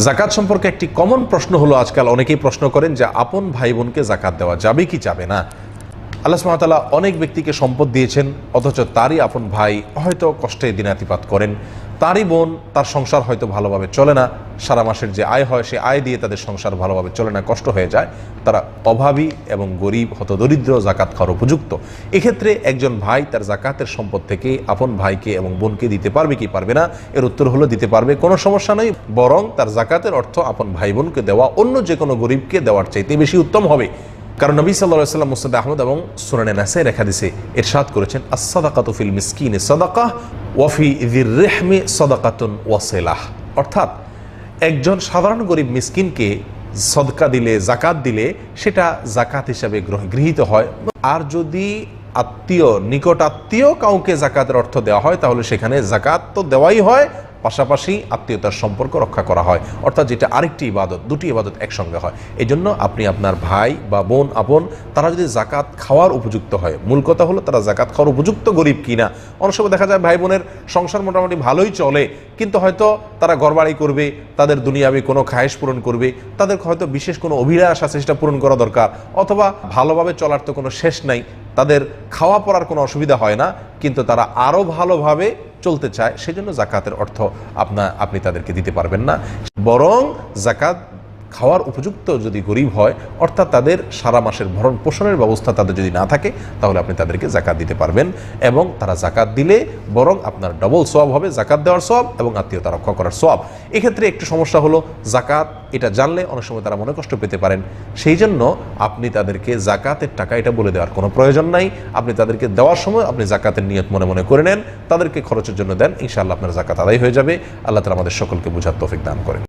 জাকাত সম্পর্কে একটি কমন প্রশ্ন হলো, আজকাল অনেকেই প্রশ্ন করেন যে আপন ভাই বোনকে জাকাত দেওয়া যাবে কি যাবে না। আল্লাহ সুবহানাহু ওয়া তাআলা অনেক ব্যক্তিকে সম্পদ দিয়েছেন, অথচ তারই আপন ভাই হয়তো কষ্টে দিনাতিপাত করেন, তারই বোন তার সংসার হয়তো ভালোভাবে চলে না, সারা মাসের যে আয় হয় সে আয় দিয়ে তাদের সংসার ভালোভাবে চলে না, কষ্ট হয়ে যায়, তারা অভাবী এবং গরিব হতদরিদ্র, জাকাত খাওয়ার উপযুক্ত। এক্ষেত্রে একজন ভাই তার জাকাতের সম্পদ থেকে আপন ভাইকে এবং বোনকে দিতে পারবে কি পারবে না? এর উত্তর হলো দিতে পারবে, কোনো সমস্যা নেই। বরং তার জাকাতের অর্থ আপন ভাই বোনকে দেওয়া অন্য যে কোনো গরিবকে দেওয়ার চাইতে বেশি উত্তম হবে। কারণ নবী সাল্লাল্লাহু আলাইহি ওয়াসাল্লাম মুসনাদ আহমদ এবং সুনানে নাসাঈর হাদিসে ইরশাদ করেছেন, আস-সাদাকাতু ফিল মিসকিনি সাদাকাহ ওয়া ফি যির রিহমি সাদাকাতুন ওয়াসিলাহ। অর্থাৎ একজন সাধারণ গরিব মিসকিনকে সদকা দিলে, জাকাত দিলে সেটা জাকাত হিসাবে গৃহীত হয়। আর যদি আত্মীয়, নিকট আত্মীয় কাউকে জাকাতের অর্থ দেওয়া হয় তাহলে সেখানে জাকাত তো দেওয়াই হয়, পাশাপাশি আত্মীয়তার সম্পর্ক রক্ষা করা হয়। অর্থাৎ যেটা আরেকটি ইবাদত, দুটি ইবাদত একসঙ্গে হয়। এই জন্য আপনি আপনার ভাই বা বোন আপন তারা যদি জাকাত খাওয়ার উপযুক্ত হয়, মূল কথা হলো তারা জাকাত খাওয়ার উপযুক্ত গরিব কিনা। অনেক সময় দেখা যায় ভাই বোনের সংসার মোটামুটি ভালোই চলে, কিন্তু হয়তো তারা ঘরবাড়ি করবে, তাদের দুনিয়াবি কোনো খায়েশ পূরণ করবে, তাদের হয়তো বিশেষ কোনো অভিলাষ আছে সেটা পূরণ করা দরকার, অথবা ভালোভাবে চলার তো কোনো শেষ নাই, তাদের খাওয়া পড়ার কোনো অসুবিধা হয় না, কিন্তু তারা আরও ভালোভাবে চলতে চায়, সেজন্য জাকাতের অর্থ আপনি তাদেরকে দিতে পারবেন না। বরং জাকাত খাওয়ার উপযুক্ত যদি গরিব হয়, অর্থাৎ তাদের সারা মাসের ভরণ পোষণের ব্যবস্থা তাদের যদি না থাকে, তাহলে আপনি তাদেরকে জাকাত দিতে পারবেন। এবং তারা জাকাত দিলে বরং আপনার ডবল সওয়াব হবে, জাকাত দেওয়ার সওয়াব এবং আত্মীয়তা রক্ষা করার সওয়াব। এক্ষেত্রে একটু সমস্যা হলো, জাকাত এটা জানলে অনেক সময় তারা মনে কষ্ট পেতে পারেন, সেই জন্য আপনি তাদেরকে জাকাতের টাকা এটা বলে দেওয়ার কোনো প্রয়োজন নাই। আপনি তাদেরকে দেওয়ার সময় আপনি জাকাতের নিয়ত মনে মনে করে নেন, তাদেরকে খরচের জন্য দেন, ইনশাআল্লাহ আপনার জাকাত আদায় হয়ে যাবে। আল্লাহ তাআলা আমাদের সকলকে বুঝার তৌফিক দান করেন।